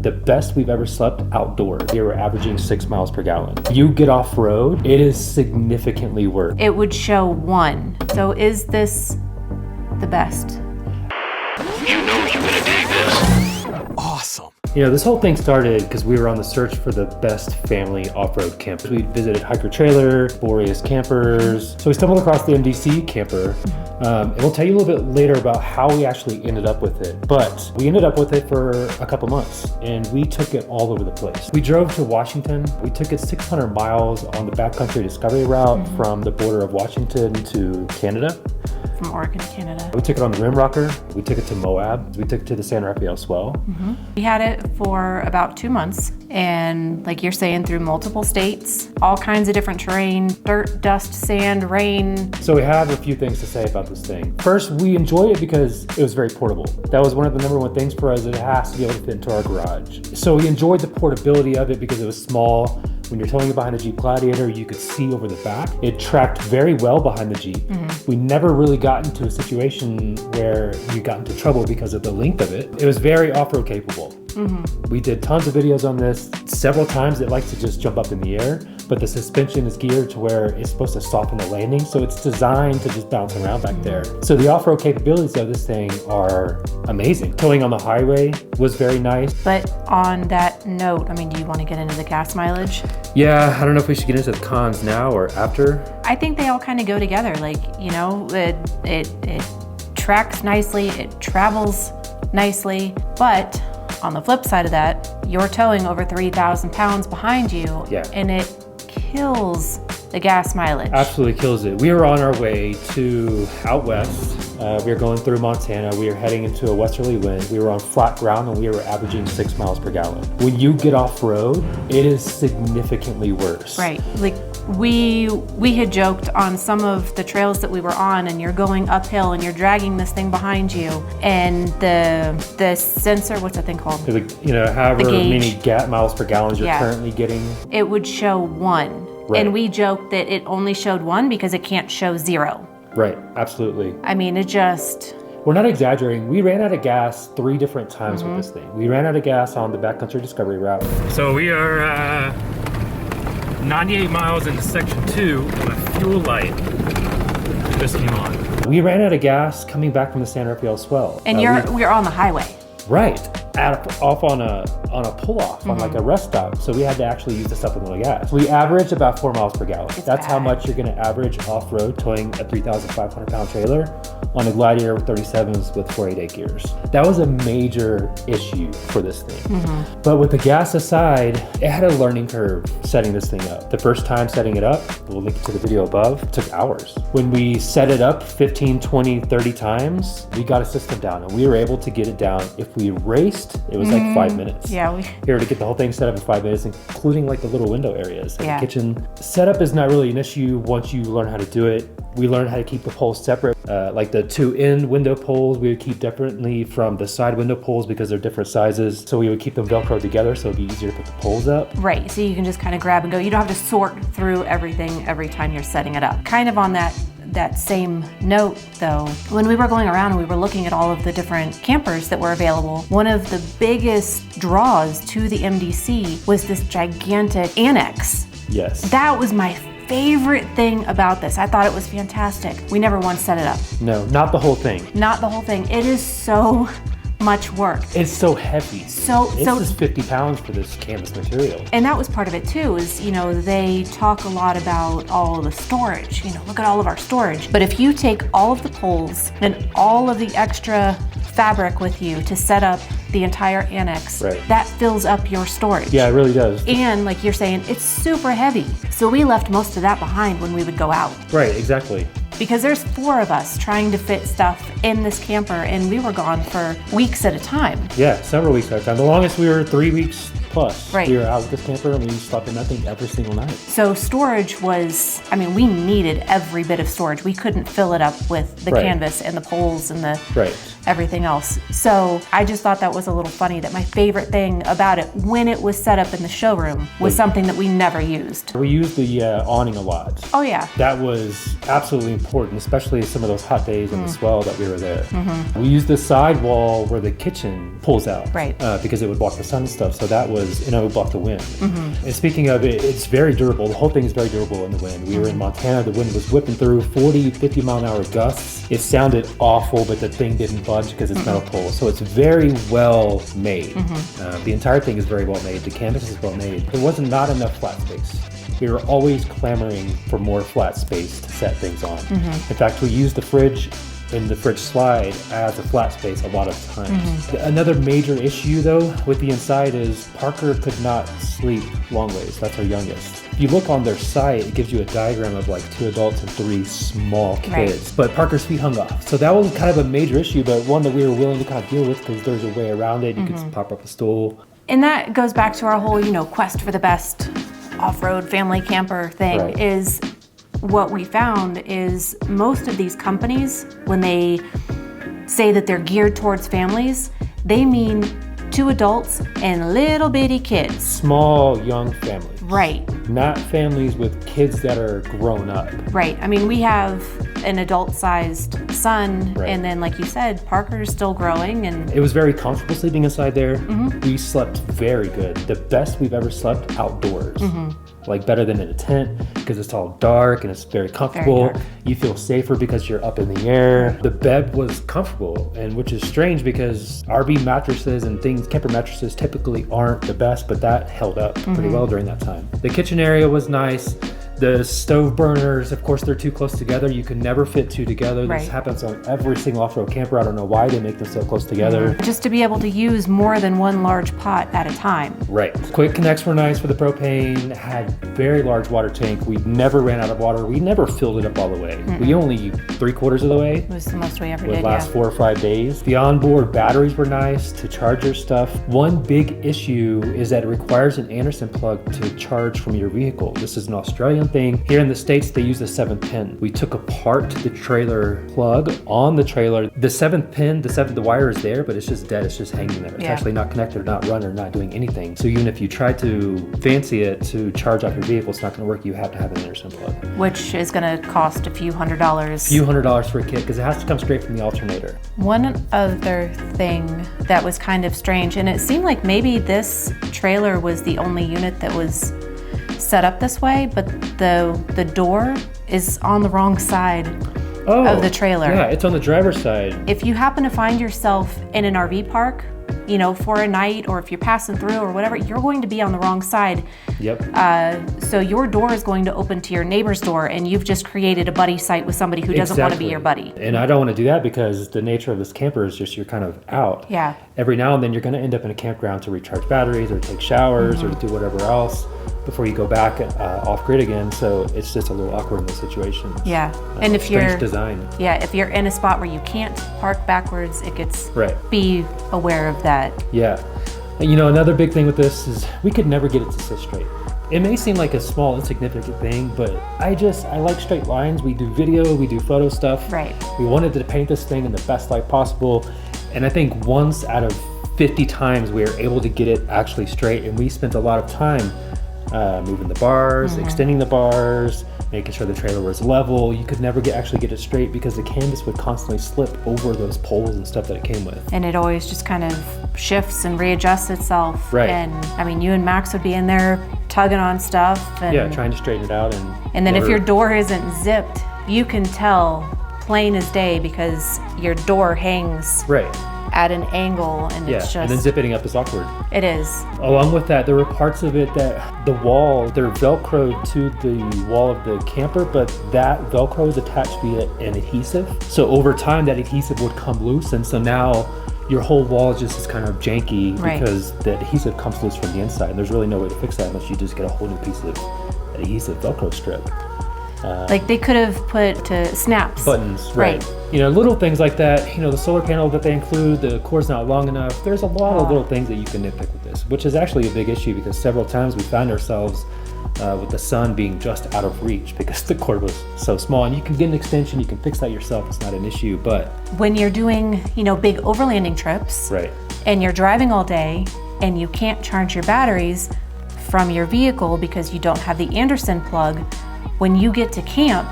the best we've ever slept outdoors. We were averaging 6 miles per gallon. You get off road, it is significantly worse. It would show 1. So is this the best? You know you're gonna dig this. Awesome. You know, this whole thing started because we were on the search for the best family off-road campers. We visited Hiker Trailer, Boreas Campers. So we stumbled across the MDC camper. And we'll tell you a little bit later about how we actually ended up with it. But we ended up with it for a couple months and we took it all over the place. We drove to Washington. We took it 600 miles on the backcountry discovery route from the border of Washington to Canada. From Oregon to Canada. We took it on the Rim Rocker. We took it to Moab. We took it to the San Rafael Swell. We had it for about 2 months. And like you're saying, through multiple states, all kinds of different terrain, dirt, dust, sand, rain. So we have a few things to say about this thing. First, we enjoyed it because it was very portable. That was one of the number one things for us. It has to be able to fit into our garage. So we enjoyed the portability of it because it was small. When you're towing it behind a Jeep Gladiator, you could see over the back. It tracked very well behind the Jeep. We never really got into a situation where you got into trouble because of the length of it. It was very off-road capable. We did tons of videos on this. Several times it likes to just jump up in the air, but the suspension is geared to where it's supposed to soften the landing, so it's designed to just bounce around back there. So the off-road capabilities of this thing are amazing. Towing on the highway was very nice. But on that note, I mean, do you want to get into the gas mileage? Yeah, I don't know if we should get into the cons now or after. I think they all kind of go together. Like, you know, it tracks nicely, it travels nicely, but on the flip side of that, you're towing over 3,000 pounds behind you, and it kills the gas mileage. Absolutely kills it. We were on our way to out west. We were going through Montana. We were heading into a westerly wind. We were on flat ground and we were averaging 6 miles per gallon. When you get off road, it is significantly worse. Right. Like we had joked on some of the trails that we were on, and you're going uphill and you're dragging this thing behind you, and the sensor, what's that thing called? You know, however many miles per gallon you're currently getting. It would show 1. Right. And we joked that it only showed 1 because it can't show 0. Right, absolutely. I mean, it just... We're not exaggerating. We ran out of gas 3 different times with this thing. We ran out of gas on the backcountry discovery route. So we are 98 miles into section 2 and a fuel light just came on. We ran out of gas coming back from the San Rafael Swell. And we're on the highway. Right, off on a pull-off, on like a rest stop. So we had to actually use the supplemental gas. We averaged about 4 miles per gallon. That's how much you're gonna average off-road towing a 3,500 pound trailer on a Gladiator with 37s with 488 gears. That was a major issue for this thing. But with the gas aside, it had a learning curve setting this thing up. The first time setting it up, we'll link to the video above, took hours. When we set it up 15, 20, 30 times, we got a system down and we were able to get it down. If we raced, it was like 5 minutes. Yeah. Here to get the whole thing set up in 5 minutes, including like the little window areas and the kitchen. Setup is not really an issue once you learn how to do it. We learned how to keep the poles separate. Like the 2 end window poles, we would keep differently from the side window poles because they're different sizes. So we would keep them Velcro together so it'd be easier to put the poles up. Right, so you can just kind of grab and go. You don't have to sort through everything every time you're setting it up. Kind of on that same note though, when we were going around and we were looking at all of the different campers that were available, one of the biggest draws to the MDC was this gigantic annex. Yes. That was my favorite thing about this. I thought it was fantastic. We never once set it up. No, not the whole thing. Not the whole thing. It is so much work. It's so heavy. It's 50 pounds for this canvas material. And that was part of it too, is, you know, they talk a lot about all of the storage, you know, look at all of our storage. But if you take all of the poles and all of the extra fabric with you to set up the entire annex, that fills up your storage. Yeah, it really does. And like you're saying, it's super heavy. So we left most of that behind when we would go out. Right, exactly. Because there's 4 of us trying to fit stuff in this camper, and we were gone for weeks at a time. Yeah, several weeks at a time. The longest we were 3 weeks plus. Right. We were out with this camper and we slept in that thing every single night. So storage was, I mean, we needed every bit of storage. We couldn't fill it up with the canvas and the poles and the everything else. So I just thought that was a little funny that my favorite thing about it when it was set up in the showroom was something that we never used. We used the awning a lot. Oh yeah. That was absolutely important, especially some of those hot days in the swell that we were there. We used the side wall where the kitchen pulls out, Right. Because it would block the sun and stuff. So that was, it would block the wind. And speaking of it, it's very durable. The whole thing is very durable in the wind. We were in Montana, the wind was whipping through 40, 50 mile an hour gusts. It sounded awful, but the thing didn't budge because it's metal pole. So it's very well made. The entire thing is very well made. The canvas is well made. There wasn't not enough flat space. We were always clamoring for more flat space to set things on. In fact, we used the fridge and the fridge slide as a flat space a lot of times. Another major issue though with the inside is Parker could not sleep long ways. That's our youngest. If you look on their site, it gives you a diagram of like 2 adults and 3 small kids. Right. But Parker's feet hung off. So that was kind of a major issue, but one that we were willing to kind of deal with because there's a way around it. You could pop up a stool. And that goes back to our whole, quest for the best off-road family camper thing. Right. Is what we found is most of these companies, when they say that they're geared towards families, they mean 2 adults and little bitty kids. Small, young families. Right. Not families with kids that are grown up. Right. I mean, we have an adult-sized son, Right. and then, like you said, Parker's still growing, and It was very comfortable sleeping inside there. We slept very good. The best we've ever slept outdoors. Like better than in a tent because it's all dark and it's very comfortable. dark. You feel safer because you're up in the air. The bed was comfortable, and which is strange because RV mattresses and things, camper mattresses typically aren't the best, but that held up pretty well during that time. The kitchen area was nice. The stove burners, of course, they're too close together. You can never fit 2 together. Right. This happens on every single off-road camper. I don't know why they make them so close together. just to be able to use more than one large pot at a time. Right. Quick connects were nice for the propane. Had very large water tank. We never ran out of water. We never filled it up all the way. We only 3/4 of the way. It was the most we ever Would did, last 4 or 5 days. The onboard batteries were nice to charge your stuff. One big issue is that it requires an Anderson plug to charge from your vehicle. This is an Australian thing. Here in the States, they use the 7th pin. We took apart the trailer plug on the trailer. The 7th pin, the wire is there, but it's just dead. It's just hanging there. It's Yeah. actually not connected, or not running, or not doing anything. So even if you try to fancy it to charge off your vehicle, it's not going to work. You have to have an Anderson plug. which is going to cost a few $100s. Few $100s for a kit because it has to come straight from the alternator. One other thing that was kind of strange, and it seemed like maybe this trailer was the only unit that was set up this way, but the door is on the wrong side of the trailer. Yeah, it's on the driver's side. If you happen to find yourself in an RV park, for a night, or if you're passing through or whatever, you're going to be on the wrong side. Yep. So your door is going to open to your neighbor's door, and you've just created a buddy site with somebody who doesn't want to be your buddy. And I don't want to do that because the nature of this camper is just you're kind of out. Yeah. Every now and then you're going to end up in a campground to recharge batteries or take showers or to do whatever else before you go back off grid again. So it's just a little awkward in those situations. Yeah. And if Strange you're design. Yeah, if you're in a spot where you can't park backwards, it gets Right. Be aware of that. Yeah. And, another big thing with this is we could never get it to sit straight. It may seem like a small, insignificant thing, but I like straight lines. We do video, we do photo stuff. Right. We wanted to paint this thing in the best light possible. And I think once out of 50 times we were able to get it actually straight, and we spent a lot of time moving the bars, extending the bars, making sure the trailer was level. You could never actually get it straight because the canvas would constantly slip over those poles and stuff that it came with. And it always just kind of shifts and readjusts itself. Right. And I mean, you and Max would be in there tugging on stuff. And, Yeah, trying to straighten it out. And then if your door isn't zipped, you can tell plain as day because your door hangs Right. at an angle, and Yeah, it's and then just, zipping up is awkward. it is. Along with that, there were parts of it that the wall, they're Velcroed to the wall of the camper, but that Velcro is attached via an adhesive. So over time, that adhesive would come loose, and so now your whole wall just is kind of janky Right. because the adhesive comes loose from the inside, and there's really no way to fix that unless you just get a whole new piece of adhesive Velcro strip. Like they could have put to snaps. Buttons, right. You know, little things like that. You know, the solar panel that they include, the cord's not long enough. There's a lot of little things that you can nitpick with this, which is actually a big issue because several times we found ourselves with the sun being just out of reach because the cord was so small. And you can get an extension, you can fix that yourself, it's not an issue, but... When you're doing, you know, big overlanding trips, right, and you're driving all day and you can't charge your batteries from your vehicle because you don't have the Anderson plug, when you get to camp,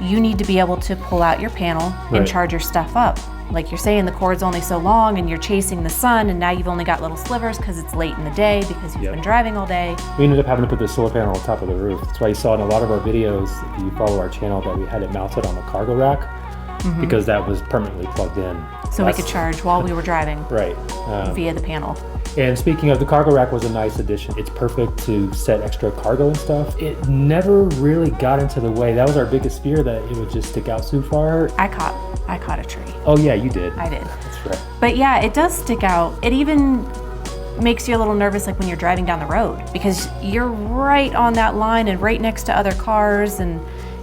you need to be able to pull out your panel and charge your stuff up. Like you're saying, the cord's only so long and you're chasing the sun and now you've only got little slivers because it's late in the day because you've been driving all day. We ended up having to put the solar panel on top of the roof. That's why you saw in a lot of our videos, if you follow our channel, that we had it mounted on the cargo rack because that was permanently plugged in. So we could charge while we were driving via the panel. And speaking of, the cargo rack was a nice addition. It's perfect to set extra cargo and stuff. It never really got into the way. That was our biggest fear, that it would just stick out too far. I caught a tree. Oh yeah, you did. I did. That's right. But yeah, it does stick out. It even makes you a little nervous like when you're driving down the road because you're right on that line and right next to other cars, and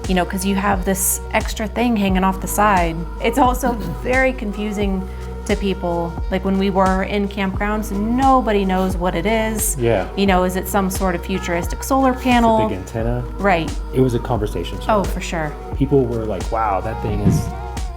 you know, because you have this extra thing hanging off the side. It's also very confusing to people. Like when we were in campgrounds, nobody knows what it is. Yeah. You know, is it some sort of futuristic solar panel? It's a big antenna. Right. It was a conversation starter. Oh, for sure. People were like, wow, that thing is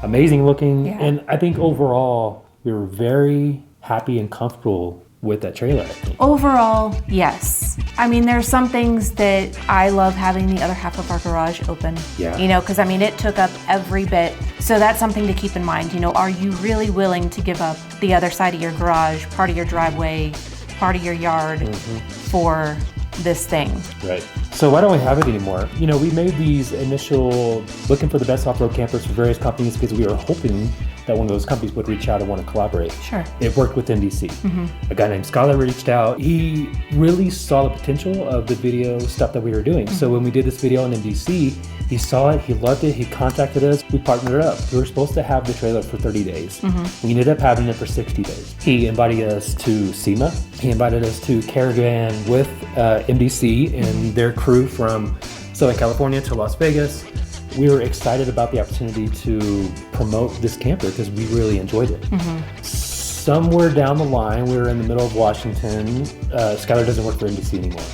amazing looking. Yeah. And I think overall, we were very happy and comfortable with that trailer, I think. Overall, yes. I mean, there's some things that I love having the other half of our garage open. Yeah. You know, because I mean, it took up every bit. So that's something to keep in mind. You know, are you really willing to give up the other side of your garage, part of your driveway, part of your yard for this thing? Right. So why don't we have it anymore? You know, we made these initial looking for the best off-road campers for various companies because we were hoping that one of those companies would reach out and want to collaborate. Sure. It worked with MDC. A guy named Skylar reached out. He really saw the potential of the video stuff that we were doing. So when we did this video on MDC, he saw it, he loved it, he contacted us, we partnered up. We were supposed to have the trailer for 30 days. We ended up having it for 60 days. He invited us to SEMA. He invited us to Caravan with MDC and their crew from Southern California to Las Vegas. We were excited about the opportunity to promote this camper because we really enjoyed it. Somewhere down the line, we were in the middle of Washington. Skylar doesn't work for MDC anymore.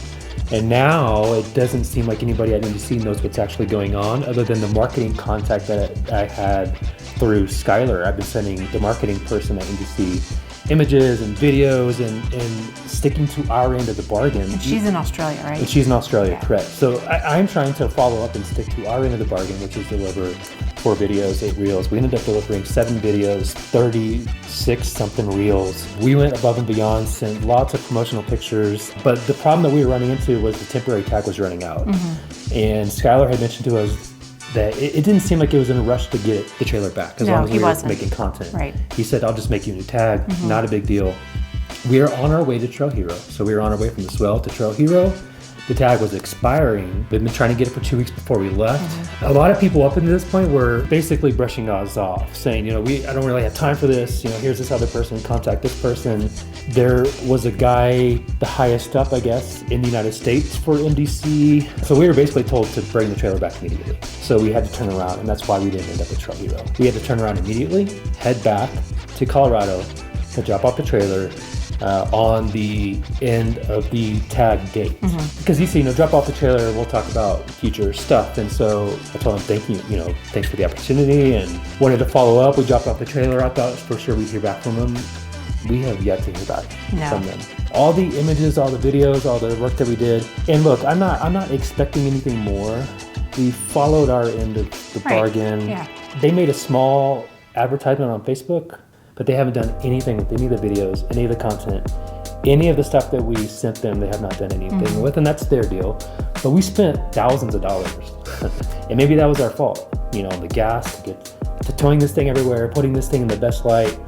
And now it doesn't seem like anybody at MDC knows what's actually going on other than the marketing contact that I had through Skylar. I've been sending the marketing person at MDC images and videos and sticking to our end of the bargain. And she's in Australia, right? And she's in Australia, correct. So I'm trying to follow up and stick to our end of the bargain, which is deliver 4 videos, 8 reels. We ended up delivering 7 videos, 36 something reels. We went above and beyond, sent lots of promotional pictures, but the problem that we were running into was the temporary tag was running out. And Skylar had mentioned to us that it didn't seem like it was in a rush to get the trailer back as long as we were making content. Right. He said, I'll just make you a new tag, not a big deal. We are on our way to Trail Hero. So we were on our way from the Swell to Trail Hero. The tag was expiring. We've been trying to get it for 2 weeks before we left. A lot of people up until this point were basically brushing us off, saying, you know, I don't really have time for this. You know, here's this other person, contact this person. There was a guy, the highest up, I guess, in the United States for MDC. So we were basically told to bring the trailer back immediately. So we had to turn around, and that's why we didn't end up at Trail Hero. We had to turn around immediately, head back to Colorado to drop off the trailer on the end of the tag date. Because he said, you know, drop off the trailer and we'll talk about future stuff. And so I told him, thank you, you know, thanks for the opportunity, and wanted to follow up. We dropped off the trailer. I thought for sure we'd hear back from them. We have yet to hear back from them. All the images, all the videos, all the work that we did. And look, I'm not expecting anything more. We followed our end of the bargain. They made a small advertisement on Facebook, but they haven't done anything with any of the videos, any of the content, any of the stuff that we sent them. They have not done anything with, and that's their deal. But we spent thousands of dollars, and maybe that was our fault. You know, the gas to towing this thing everywhere, putting this thing in the best light.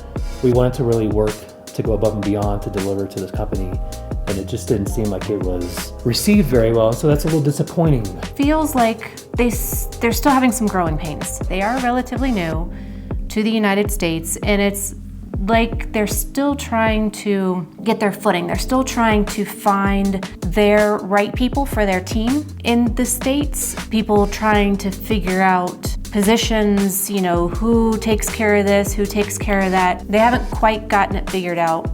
We wanted to really work to go above and beyond to deliver to this company, and it just didn't seem like it was received very well. So that's a little disappointing. Feels like they're still having some growing pains. They are relatively new to the United States, and it's like they're still trying to get their footing. They're still trying to find their right people for their team in the States. People trying to figure out positions, you know, who takes care of this, who takes care of that. They haven't quite gotten it figured out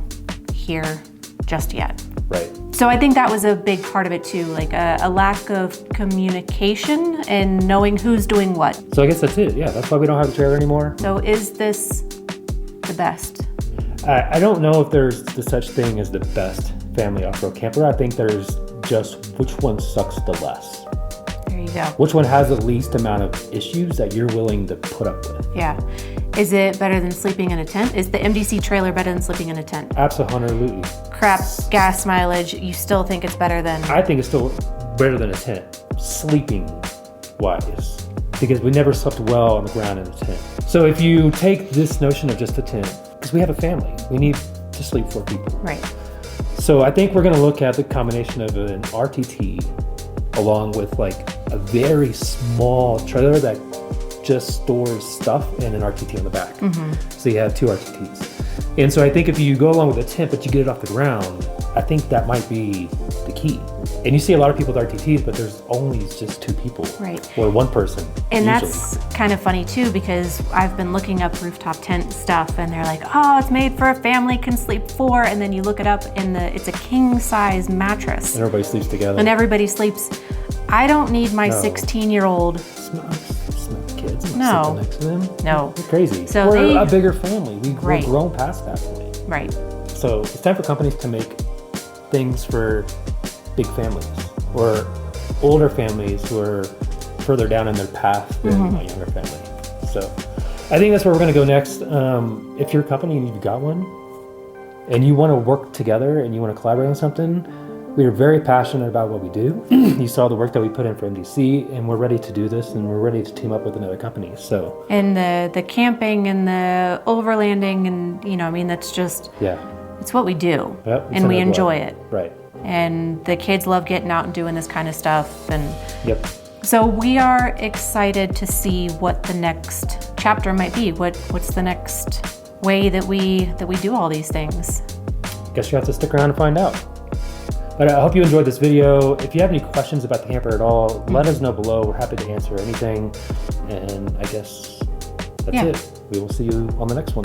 here just yet. Right. So I think that was a big part of it too, like a lack of communication and knowing who's doing what. So I guess that's it. Yeah, that's why we don't have a trailer anymore. So is this the best? I don't know if there's the such thing as the best family off-road camper. I think there's just which one sucks the less. There you go. Which one has the least amount of issues that you're willing to put up with? Yeah. Is it better than sleeping in a tent? Is the MDC trailer better than sleeping in a tent? Absolutely. Crap gas mileage, you still think it's better than... I think it's still better than a tent, sleeping wise, because we never slept well on the ground in a tent. So if you take this notion of just a tent, because we have a family, we need to sleep 4 people. Right. So I think we're going to look at the combination of an RTT along with like a very small trailer that just stores stuff and an RTT on the back. So you have 2 RTTs. And so I think if you go along with a tent, but you get it off the ground, I think that might be the key. And you see a lot of people with RTTs, but there's only just 2 people. Right. Or 1 person. And usually. that's kind of funny too, because I've been looking up rooftop tent stuff and they're like, oh, it's made for a family, can sleep 4. And then you look it up and it's a king size mattress. And everybody sleeps together. And everybody sleeps. I don't need my No. 16-year-old. It's not kids. I'm No. sleeping next to them. No. They're crazy. So we're a bigger family. We're Right. grown past that point. Right. So it's time for companies to make things for big families or older families who are further down in their path than my younger family. So I think that's where we're going to go next. If you're a company and you've got one and you want to work together and you want to collaborate on something, we are very passionate about what we do. You saw the work that we put in for MDC, and we're ready to do this, and we're ready to team up with another company. So And the camping and the overlanding and, you know, I mean, that's just, yeah, it's what we do. Yep, it's And we in our enjoy blood. it. Right. And the kids love getting out and doing this kind of stuff. And Yep. so we are excited to see what the next chapter might be. What's the next way that we do all these things? Guess you have to stick around and find out. But I hope you enjoyed this video. If you have any questions about the camper at all, let us know below. We're happy to answer anything. And I guess that's Yeah. it. We will see you on the next one.